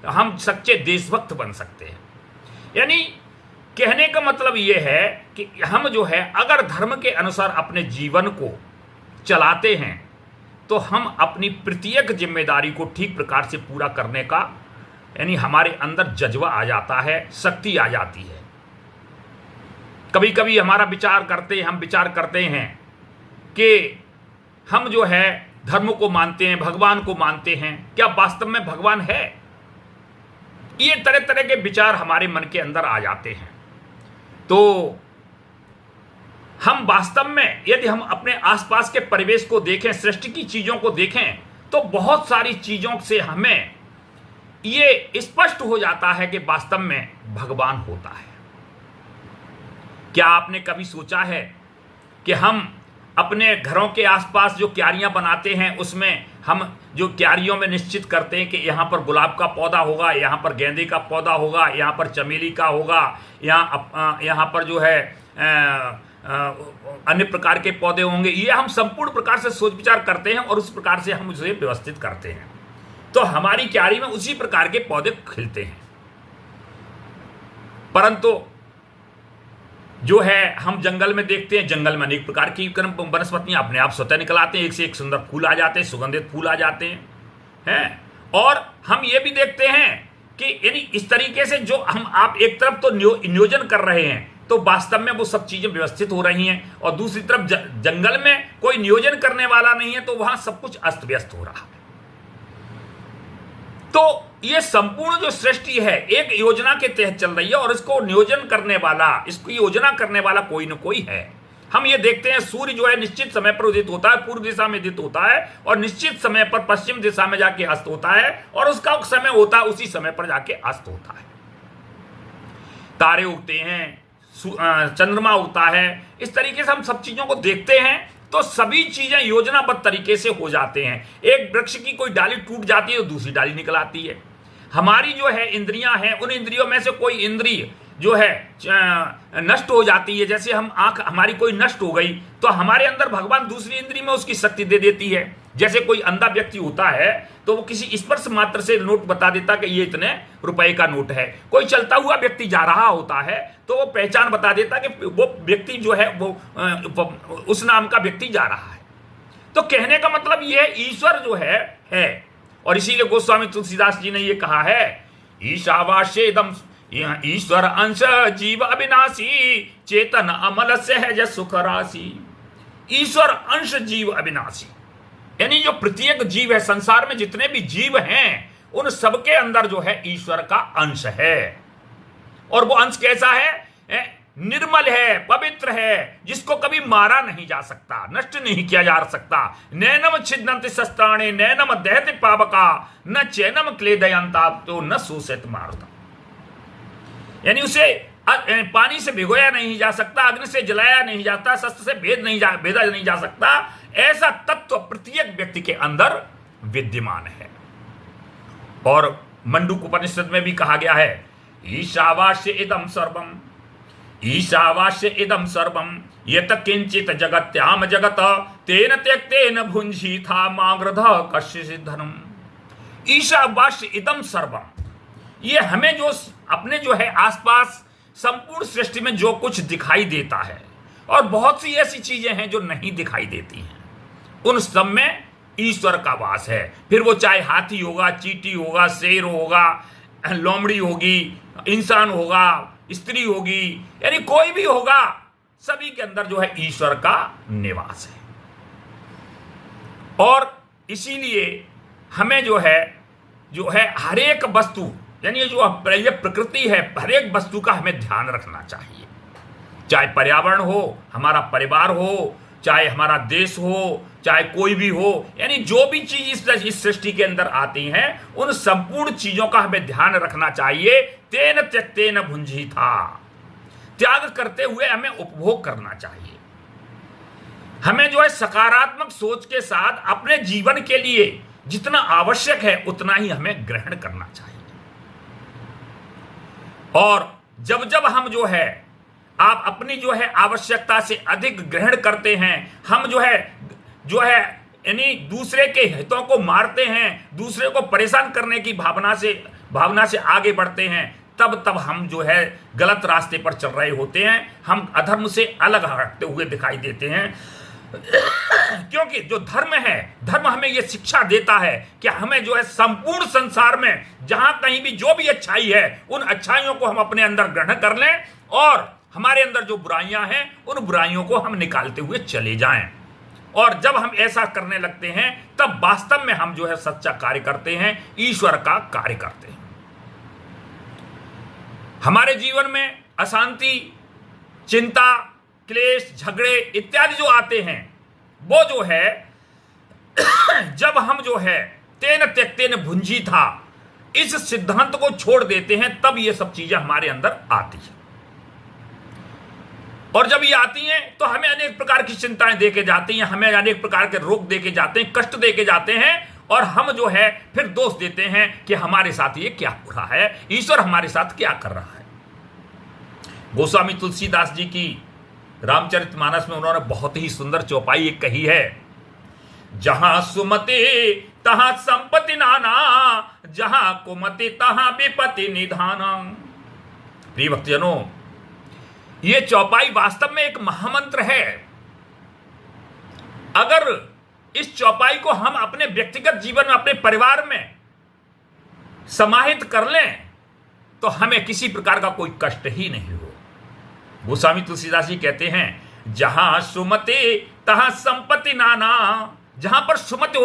हम सच्चे देशभक्त बन सकते हैं। यानी कहने का मतलब यह है कि हम जो है अगर धर्म के अनुसार अपने जीवन को चलाते हैं तो हम अपनी प्रत्येक जिम्मेदारी को ठीक प्रकार से पूरा करने का, यानी हमारे अंदर जज्बा आ जाता है, शक्ति आ जाती है। कभी कभी हम विचार करते हैं कि हम जो है धर्म को मानते हैं, भगवान को मानते हैं, क्या वास्तव में भगवान है? ये तरह तरह के विचार हमारे मन के अंदर आ जाते हैं। तो हम वास्तव में यदि हम अपने आसपास के परिवेश को देखें, सृष्टि की चीजों को देखें, तो बहुत सारी चीजों से हमें ये स्पष्ट हो जाता है कि वास्तव में भगवान होता है। क्या आपने कभी सोचा है कि हम अपने घरों के आसपास जो क्यारियां बनाते हैं उसमें हम जो क्यारियों में निश्चित करते हैं कि यहाँ पर गुलाब का पौधा होगा, यहाँ पर गेंदे का पौधा होगा, यहाँ पर चमेली का होगा, यहाँ पर जो है अन्य प्रकार के पौधे होंगे, ये हम संपूर्ण प्रकार से सोच विचार करते हैं और उस प्रकार से हम उसे व्यवस्थित करते हैं। तो हमारी क्यारी में उसी प्रकार के पौधे खिलते हैं। परंतु जो है हम जंगल में देखते हैं, जंगल में अनेक प्रकार की वनस्पतियां अपने आप स्वतः निकल आते हैं, एक से एक सुंदर फूल आ जाते हैं, सुगंधित फूल आ जाते हैं। और हम ये भी देखते हैं कि यानी इस तरीके से जो आप एक तरफ तो नियोजन कर रहे हैं तो वास्तव में वो सब चीजें व्यवस्थित हो रही हैं, और दूसरी तरफ जंगल में कोई नियोजन करने वाला नहीं है तो वहां सब कुछ अस्त व्यस्त हो रहा है। तो ये संपूर्ण जो सृष्टि है एक योजना के तहत चल रही है, और इसको नियोजन करने वाला, इसकी योजना करने वाला कोई न कोई है। हम ये देखते हैं सूर्य जो है निश्चित समय पर उदित होता है, पूर्व दिशा में उदित होता है, और निश्चित समय पर पश्चिम दिशा में जाके अस्त होता है, और उसका समय होता है उसी समय पर जाके अस्त होता है। तारे उगते हैं, चंद्रमा उगता है, इस तरीके से हम सब चीजों को देखते हैं तो सभी चीजें योजनाबद्ध तरीके से हो जाते हैं। एक वृक्ष की कोई डाली टूट जाती है तो दूसरी डाली निकल आती है। हमारी जो है इंद्रियां हैं, उन इंद्रियों में से कोई इंद्रिय जो है नष्ट हो जाती है, जैसे हम आंख हमारी कोई नष्ट हो गई तो हमारे अंदर भगवान दूसरी इंद्रिय में उसकी शक्ति दे देती है। जैसे कोई अंधा व्यक्ति होता है तो वो किसी स्पर्श मात्र से नोट बता देता कि ये इतने रुपए का नोट है। कोई चलता हुआ व्यक्ति जा रहा होता है तो वो पहचान बता देता कि वो व्यक्ति जो है वो उस नाम का व्यक्ति जा रहा है। तो कहने का मतलब ये है ईश्वर जो है। और इसीलिए गोस्वामी तुलसीदास जी ने ये कहा है, ईशावास्येदम ईश्वर अंश जीव अविनाशी चेतन अमल सहज सुख राशि। ईश्वर अंश जीव अविनाशी, यानी जो प्रत्येक जीव है, संसार में जितने भी जीव हैं उन सबके अंदर जो है ईश्वर का अंश है। और वो अंश कैसा है? निर्मल है, पवित्र है, जिसको कभी मारा नहीं जा सकता, नष्ट नहीं किया जा सकता। नैनम छिदन्ति शस्त्राणि नैनम दहति पावका न चैनम क्लेदयन्ता तो न सूषित मारुता। यानी उसे पानी से भिगोया नहीं जा सकता, अग्नि से जलाया नहीं जाता, शस्त्र से भेदा नहीं जा सकता। ऐसा तत्व प्रत्येक व्यक्ति के अंदर विद्यमान है। और मंडूक उपनिषद में भी कहा गया है, ईशावास्य इदम सर्वम, ईशावास्य इदम सर्वम यत किंचित जगत्याम जगत तेन त्यक्तेन भुंजी था माग्रध कश्चित् धनम। ईशावास्य इदम सर्वम, ये हमें जो अपने जो है आसपास संपूर्ण सृष्टि में जो कुछ दिखाई देता है, और बहुत सी ऐसी चीजें हैं जो नहीं दिखाई देती हैं, उन सब में ईश्वर का वास है। फिर वो चाहे हाथी होगा, चींटी होगा, शेर होगा, लोमड़ी होगी, इंसान होगा, स्त्री होगी, यानी कोई भी होगा, सभी के अंदर जो है ईश्वर का निवास है। और इसीलिए हमें जो है हर एक वस्तु, यानी जो ये प्रकृति है, हर एक वस्तु का हमें ध्यान रखना चाहिए। चाहे पर्यावरण हो, हमारा परिवार हो, चाहे हमारा देश हो, चाहे कोई भी हो, यानी जो भी चीज इस सृष्टि के अंदर आती हैं उन संपूर्ण चीजों का हमें ध्यान रखना चाहिए। तेन त्यक्तेन भुंजी था, त्याग करते हुए हमें उपभोग करना चाहिए। हमें जो है सकारात्मक सोच के साथ अपने जीवन के लिए जितना आवश्यक है उतना ही हमें ग्रहण करना चाहिए। और जब जब हम जो है आप अपनी जो है आवश्यकता से अधिक ग्रहण करते हैं, हम जो है यानी दूसरे के हितों को मारते हैं, दूसरे को परेशान करने की भावना से भावना से आगे बढ़ते हैं, तब हम जो है गलत रास्ते पर चल रहे होते हैं, हम अधर्म से अलग हटते हुए दिखाई देते हैं। क्योंकि जो धर्म है, धर्म हमें यह शिक्षा देता है कि हमें जो है संपूर्ण संसार में जहां कहीं भी जो भी अच्छाई है, उन अच्छाइयों को हम अपने अंदर ग्रहण कर लें और हमारे अंदर जो बुराइयां हैं उन बुराइयों को हम निकालते हुए चले जाएं। और जब हम ऐसा करने लगते हैं तब वास्तव में हम जो है सच्चा कार्य करते हैं, ईश्वर का कार्य करते हैं। हमारे जीवन में अशांति, चिंता, क्लेश, झगड़े इत्यादि जो आते हैं, वो जो है जब हम जो है तेन त्यक्तेन भुंजी था इस सिद्धांत को छोड़ देते हैं, तब ये सब चीजें हमारे अंदर आती हैं। और जब ये आती हैं तो हमें अनेक प्रकार की चिंताएं देके जाती हैं, हमें अनेक प्रकार के रोग देके जाते हैं, कष्ट देके जाते हैं, और हम जो है फिर दोष देते हैं कि हमारे साथ ये क्या हो रहा है, ईश्वर हमारे साथ क्या कर रहा है। गोस्वामी तुलसीदास जी की रामचरितमानस में उन्होंने बहुत ही सुंदर चौपाई एक कही है, जहां सुमति तहां संपत्ति नाना, जहां कुमति तहां विपत्ति निधाना। प्रिय भक्तजनों, ये चौपाई वास्तव में एक महामंत्र है। अगर इस चौपाई को हम अपने व्यक्तिगत जीवन में, अपने परिवार में समाहित कर लें तो हमें किसी प्रकार का कोई कष्ट ही नहीं हो। गोस्वामी तुलसीदास जी कहते हैं, जहां सुमति तहां संपत्ति नाना, जहां पर सुमति